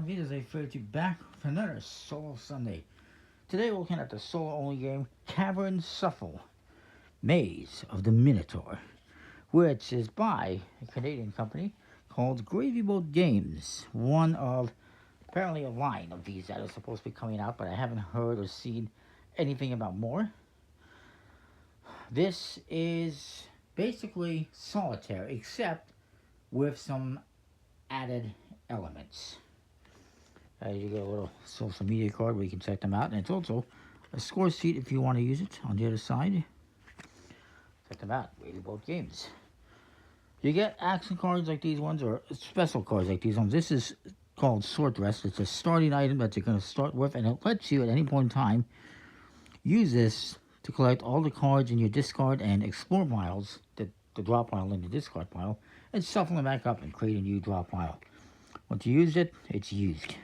This is a 30 back for another Solo Sunday. Today we're looking at the solo-only game Cavern Maze of the Minotaur, which is by a Canadian company called Gravy Boat Games. One of apparently a line of these that are supposed to be coming out, but I haven't heard or seen anything about more. This is basically solitaire, except with some added elements. You get a little social media card where you can check them out, and it's also a score sheet if you want to use it on the other side. Check them out, Gravy Boat Games. You get action cards like these ones, or special cards like these ones. This is called Short Rest. It's a starting item that you're going to start with, and it lets you at any point in time use this to collect all the cards in your discard and explore piles, the drop pile in the discard pile, and shuffle them back up and create a new drop pile. Once you use it, it's used.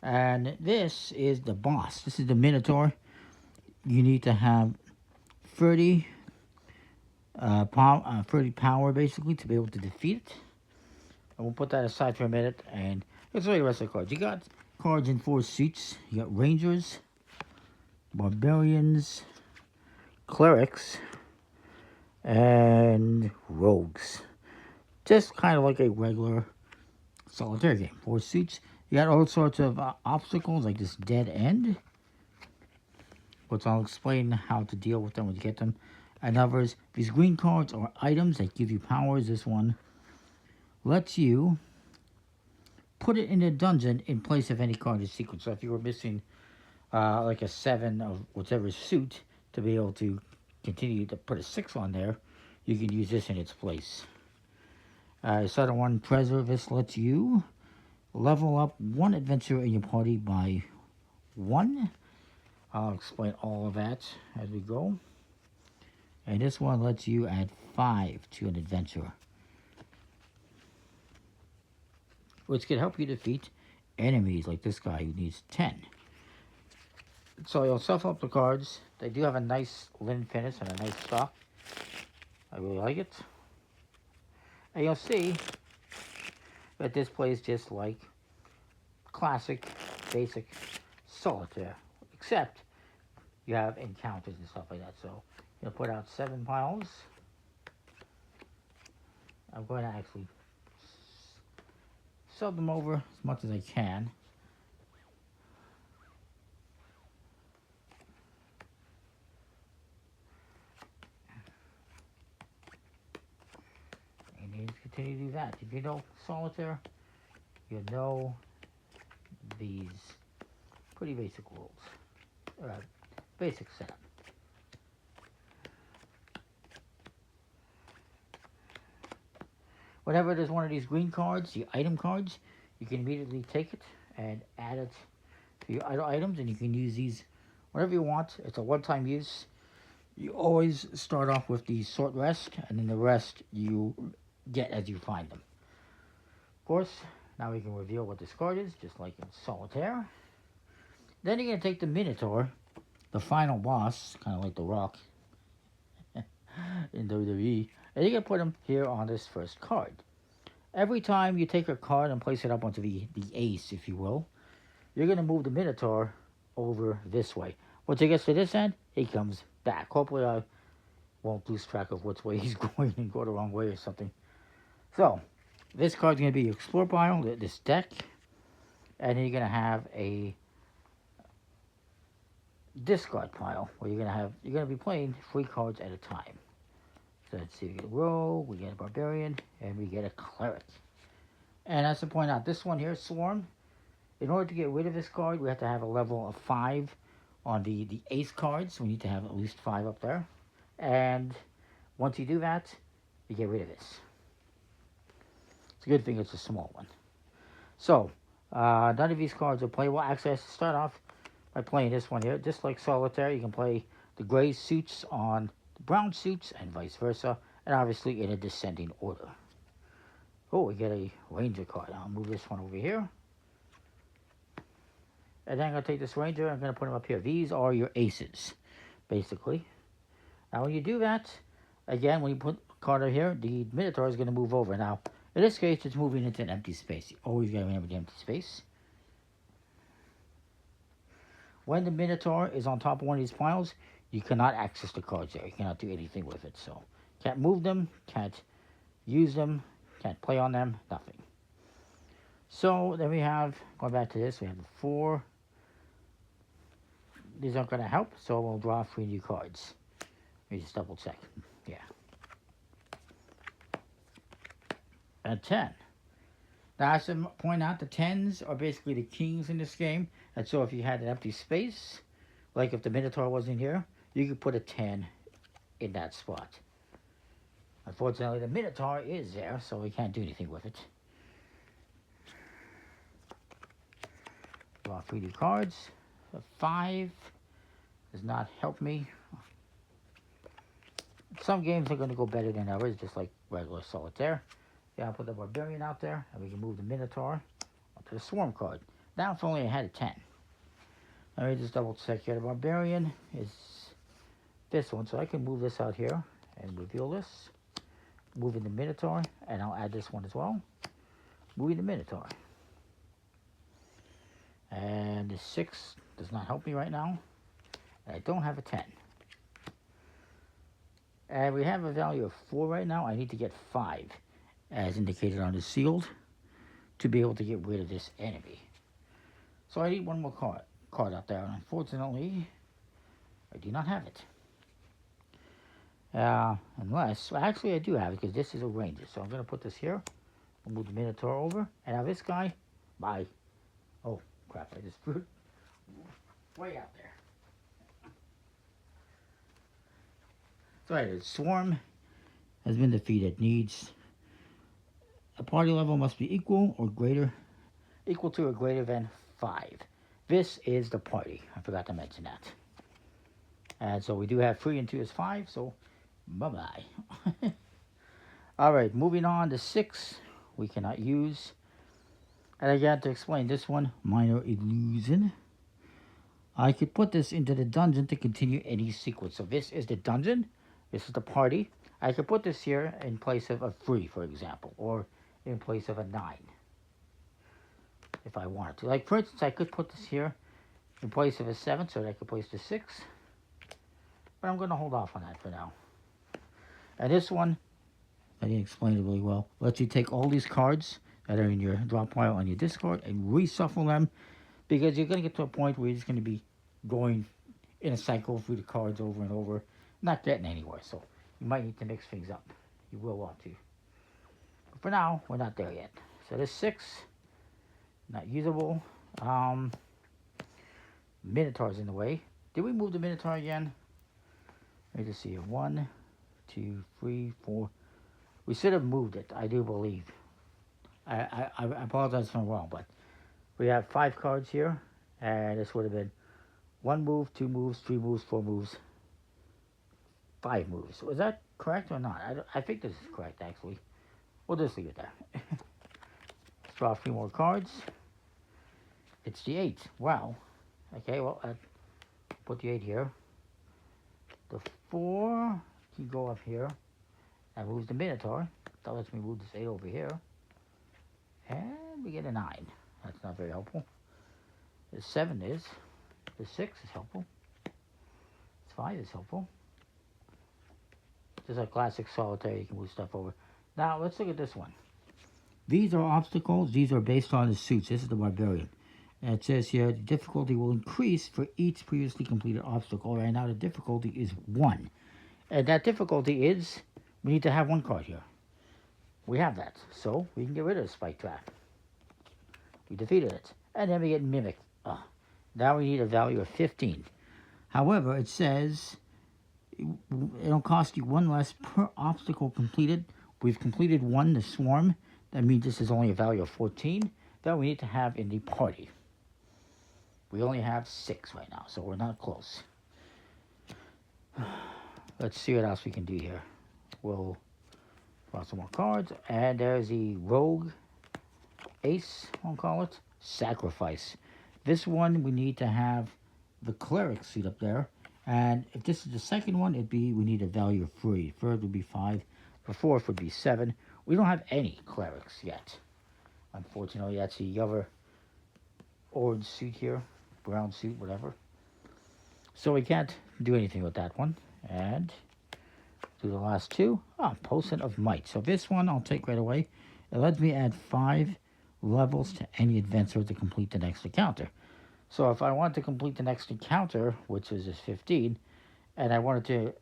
And this is the boss. This is the Minotaur. You need to have 30 power basically to be able to defeat it. And we'll put that aside for a minute, and let's show you the rest of the cards. You got cards in 4 suits. You got Rangers, Barbarians, Clerics, and Rogues. Just kind of like a regular solitaire game. 4 suits. You got all sorts of obstacles like this dead end, which I'll explain how to deal with them when you get them. And others, these green cards are items that give you powers. This one lets you put it in a dungeon in place of any card in sequence. So if you were missing like a 7 of whichever suit to be able to continue to put a 6 on there, you can use this in its place. Southern one treasure. This lets you level up 1 adventurer in your party by 1. I'll explain all of that as we go. And this one lets you add 5 to an adventurer, which can help you defeat enemies like this guy who needs 10. So you'll shuffle up the cards. They do have a nice linen finish and a nice stock. I really like it. And you'll see that this plays just like classic, basic solitaire, except you have encounters and stuff like that. So you'll put out 7 piles. I'm going to actually sub them over as much as I can. And you continue to do that. If you know solitaire, you know these pretty basic rules. Basic setup. Whenever there's one of these green cards, the item cards, you can immediately take it and add it to your other items, and you can use these whenever you want. It's a one-time use. You always start off with the short rest, and then the rest you get as you find them. Of course, now we can reveal what this card is, just like in solitaire. Then you're going to take the Minotaur, the final boss, kind of like The Rock in WWE, and you're going to put him here on this first card. Every time you take a card and place it up onto the ace, if you will, you're going to move the Minotaur over this way. Once he gets to this end, he comes back. Hopefully I won't lose track of which way he's going and go the wrong way or something. So, this card's going to be your explore pile, this deck, and then you're going to have a discard pile where you're going to be playing 3 cards at a time. So let's see, we get a rogue, we get a barbarian, and we get a cleric. And as to point out, this one here, Swarm, in order to get rid of this card, we have to have a level of 5 on the ace cards. We need to have at least 5 up there. And once you do that, you get rid of this. It's a good thing it's a small one. So, none of these cards are playable. Actually, I start off by playing this one here. Just like solitaire, you can play the gray suits on the brown suits and vice versa, and obviously in a descending order. Oh, we get a ranger card. I'll move this one over here. And then I'm going to take this ranger, I'm going to put him up here. These are your aces, basically. Now when you do that, again, when you put a card over here, the Minotaur is going to move over. Now, In this case, it's moving into an empty space. You always got to remember the empty space. When the Minotaur is on top of one of these piles, you cannot access the cards there. You cannot do anything with it. So, can't move them, can't use them, can't play on them, nothing. So, then we have, going back to this, we have the 4. These aren't going to help, so we'll draw 3 new cards. Let me just double check. Yeah. And 10. Now, I should point out the 10s are basically the kings in this game. And so if you had an empty space, like if the Minotaur wasn't here, you could put a 10 in that spot. Unfortunately, the Minotaur is there, so we can't do anything with it. Draw 3 new cards. A 5 does not help me. Some games are going to go better than others, just like regular solitaire. Yeah, I'll put the Barbarian out there, and we can move the Minotaur onto the Swarm card. Now, if only I had a 10. Let me just double check here. The Barbarian is this one, so I can move this out here and reveal this. Moving the Minotaur, and I'll add this one as well. Moving the Minotaur. And the 6 does not help me right now. I don't have a 10. And we have a value of 4 right now. I need to get 5, as indicated on the sealed, to be able to get rid of this enemy. So I need one more card out there, and unfortunately, I do not have it. Unless, well, actually I do have it, because this is a ranger. So I'm going to put this here. I'll move the Minotaur over, and now this guy, bye. Oh, crap, I just threw it way out there. So right, the Swarm has been defeated. Needs a party level must be equal to or greater than 5. This is the party. I forgot to mention that. And so we do have 3 and 2 is 5, so bye-bye. Alright, moving on to 6. We cannot use. And I got to explain this one, minor illusion. I could put this into the dungeon to continue any sequence. So this is the dungeon. This is the party. I could put this here in place of a 3, for example, or in place of a 9, if I wanted to. Like, for instance, I could put this here in place of a 7, so that I could place the 6. But I'm going to hold off on that for now. And this one, I didn't explain it really well, lets you take all these cards that are in your drop pile on your discard and reshuffle them, because you're going to get to a point where you're just going to be going in a cycle through the cards over and over, not getting anywhere. So you might need to mix things up. You will want to. But for now, we're not there yet. So this 6, not usable. Minotaur's in the way. Did we move the Minotaur again? Let me just see here. 1, 2, 3, 4. We should have moved it, I do believe. I apologize if I'm wrong, but we have 5 cards here, and this would have been 1 move, 2 moves, 3 moves, 4 moves, 5 moves. Was that correct or not? I think this is correct, actually. We'll just leave it there. Let's draw 3 more cards. It's the 8. Wow. Okay, well, put the 8 here. The 4 can go up here. That moves the Minotaur. That lets me move this 8 over here. And we get a 9. That's not very helpful. The 7 is. The 6 is helpful. The 5 is helpful. Just like classic solitaire, you can move stuff over. Now, let's look at this one. These are obstacles. These are based on the suits. This is the Barbarian. And it says here, the difficulty will increase for each previously completed obstacle. Right now, the difficulty is 1. And that difficulty is, we need to have 1 card here. We have that. So, we can get rid of the Spike Trap. We defeated it. And then we get Mimic. Now we need a value of 15. However, it says it'll cost you 1 less per obstacle completed. We've completed 1, the Swarm. That means this is only a value of 14 that we need to have in the party. We only have 6 right now, so we're not close. Let's see what else we can do here. We'll draw some more cards. And there's the Rogue Ace, I'll call it. Sacrifice. This one, we need to have the Cleric suit up there. And if this is the second one, it'd be, we need a value of 3. Third would be 5. The fourth would be 7. We don't have any clerics yet. Unfortunately, that's the other orange suit here, brown suit, whatever. So we can't do anything with that one. And do the last two. Potion of Might. So this one I'll take right away. It lets me add 5 levels to any adventure to complete the next encounter. So if I want to complete the next encounter, which is 15, and I wanted to,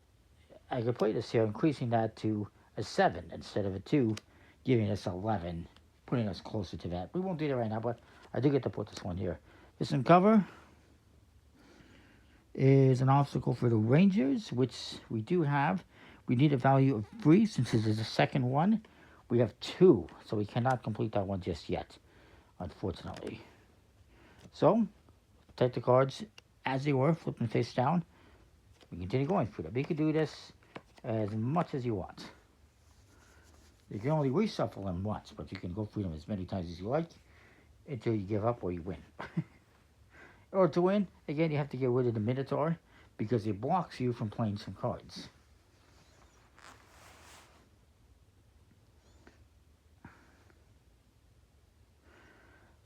I could play this here, increasing that to a 7 instead of a 2, giving us 11, putting us closer to that. We won't do that right now, but I do get to put this one here. This Uncover is an obstacle for the Rangers, which we do have. We need a value of 3, since this is the second one. We have 2, so we cannot complete that one just yet, unfortunately. So, take the cards as they were, flip them face down. We continue going through them. You can do this as much as you want. You can only reshuffle them once, but you can go through them as many times as you like until you give up or you win. Or to win, again, you have to get rid of the Minotaur because it blocks you from playing some cards.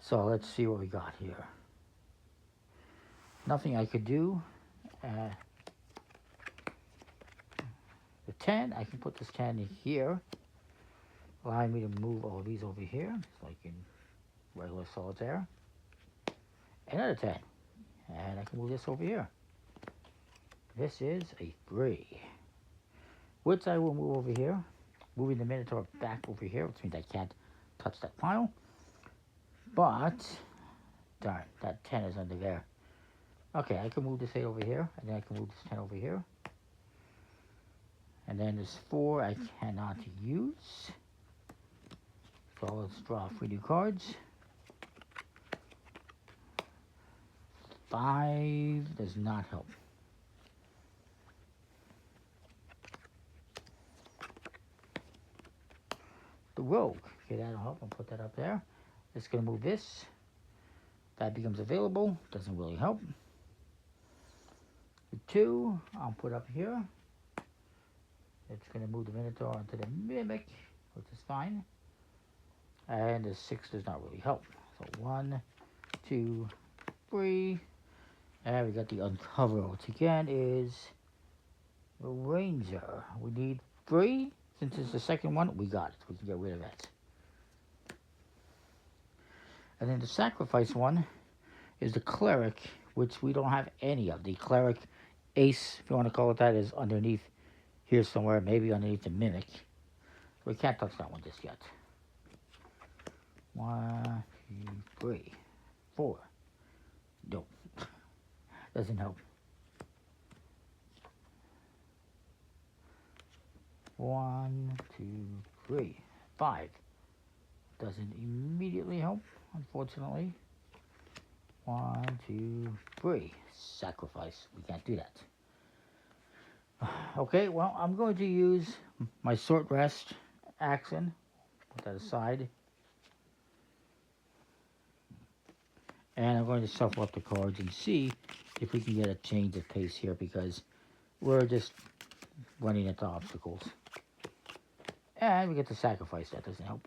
So let's see what we got here. Nothing I could do. The 10, I can put this 10 in here, allowing me to move all of these over here, like in regular solitaire. Another 10, and I can move this over here. This is a 3, which I will move over here, moving the Minotaur back over here, which means I can't touch that pile. But, darn, that 10 is under there. Okay, I can move this 8 over here, and then I can move this 10 over here. And then this 4 I cannot use. So let's draw 3 new cards. 5 does not help. The Rogue. Okay, that'll help. I'll put that up there. It's going to move this. That becomes available. Doesn't really help. The 2 I'll put up here. It's going to move the Minotaur onto the Mimic, which is fine. And the 6 does not really help. So 1, 2, 3. And we got the Uncover, which again is the Ranger. We need 3. Since it's the second one, we got it. We can get rid of that. And then the Sacrifice one is the Cleric, which we don't have any of. The Cleric Ace, if you want to call it that, is underneath here somewhere, maybe underneath the Mimic. We can't touch that one just yet. 1, 2, 3, 4. Nope. Doesn't help. 1, 2, 3, 5. Doesn't immediately help, unfortunately. 1, 2, 3. Sacrifice. We can't do that. Okay, well, I'm going to use my short rest action. Put that aside. And I'm going to shuffle up the cards and see if we can get a change of pace here, because we're just running into obstacles. And we get the Sacrifice. That doesn't help.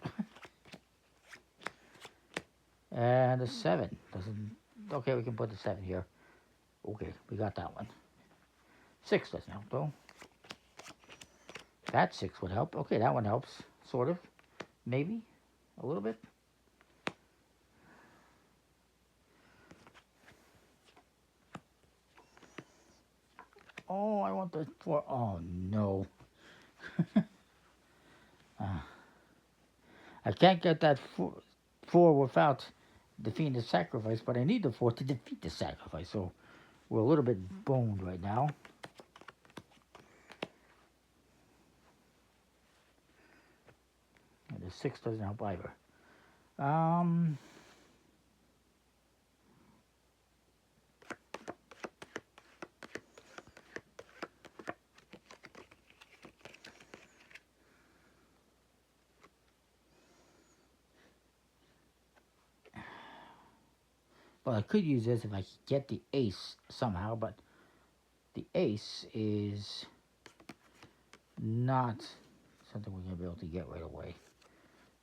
And the 7 doesn't. Okay, we can put the 7 here. Okay, we got that one. 6 doesn't help though. That 6 would help. Okay, that one helps. Sort of. Maybe. A little bit. Oh, I want the 4. Oh, no. I can't get that 4 without defeating the Sacrifice, but I need the 4 to defeat the Sacrifice. So we're a little bit boned right now. And the 6 doesn't help either. Well, I could use this if I could get the Ace somehow, but the Ace is not something we're going to be able to get right away.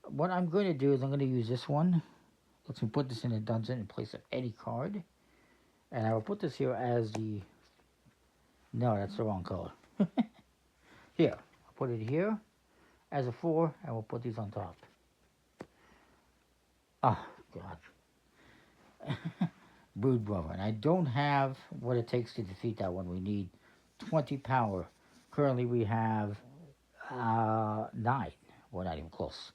what I'm going to do is I'm going to use this one. Let's put this in a dungeon in place of any card. And I will put this here as the... No, that's the wrong color. Here. I'll put it here as a 4, and we'll put these on top. Oh, God. Brood Brother. And I don't have what it takes to defeat that one. We need 20 power. Currently we have 9. We're not even close.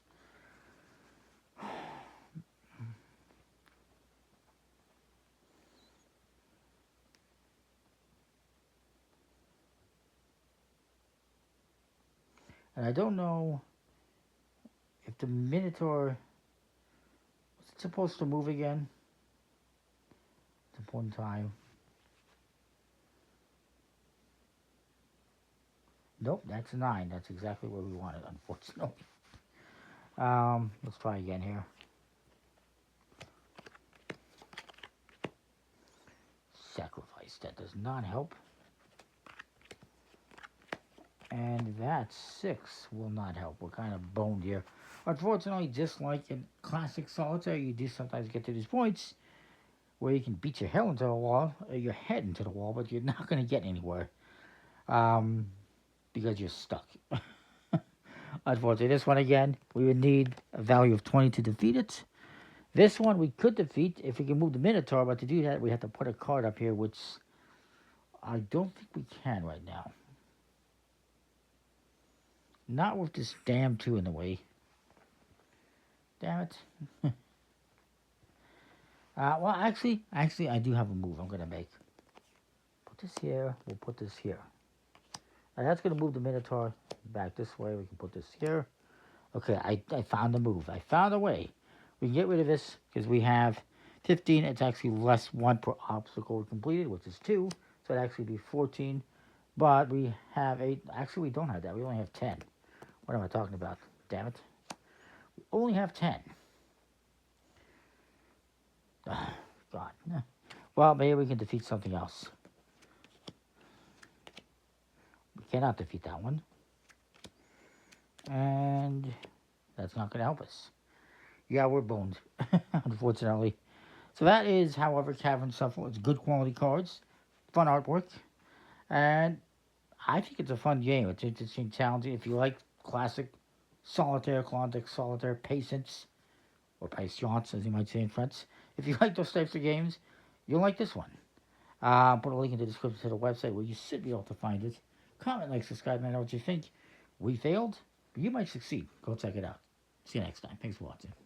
And I don't know if the Minotaur... Was it supposed to move again? At one time. Nope, that's 9. That's exactly where we want it, unfortunately. Let's try again here. Sacrifice. That does not help. And that 6 will not help. We're kind of boned here. Unfortunately, just like in classic solitaire, you do sometimes get to these points where you can beat your head into the wall, or your head into the wall, but you're not going to get anywhere. Because you're stuck. Unfortunately, this one again, we would need a value of 20 to defeat it. This one we could defeat if we can move the Minotaur, but to do that, we have to put a card up here, which I don't think we can right now. Not with this damn 2 in the way. Damn it. Well, actually, I do have a move I'm going to make. Put this here. We'll put this here. Now, that's going to move the Minotaur back this way. We can put this here. Okay, I found a move. I found a way. We can get rid of this because we have 15. It's actually less 1 per obstacle completed, which is 2. So it'd actually be 14. But we have 8. Actually, we don't have that. We only have 10. What am I talking about? Damn it. We only have 10. Oh, God. Well, maybe we can defeat something else. We cannot defeat that one. And that's not going to help us. Yeah, we're boned, unfortunately. So that is, however, Cavern Shuffle. It's good quality cards, fun artwork, and I think it's a fun game. It's interesting, challenging. If you like classic solitaire, Klondike solitaire, patience, or patience, as you might say in French. If you like those types of games, you'll like this one. Put a link in the description to the website where you should be able to find it. Comment, like, subscribe, and I know what you think. We failed, but you might succeed. Go check it out. See you next time. Thanks for watching.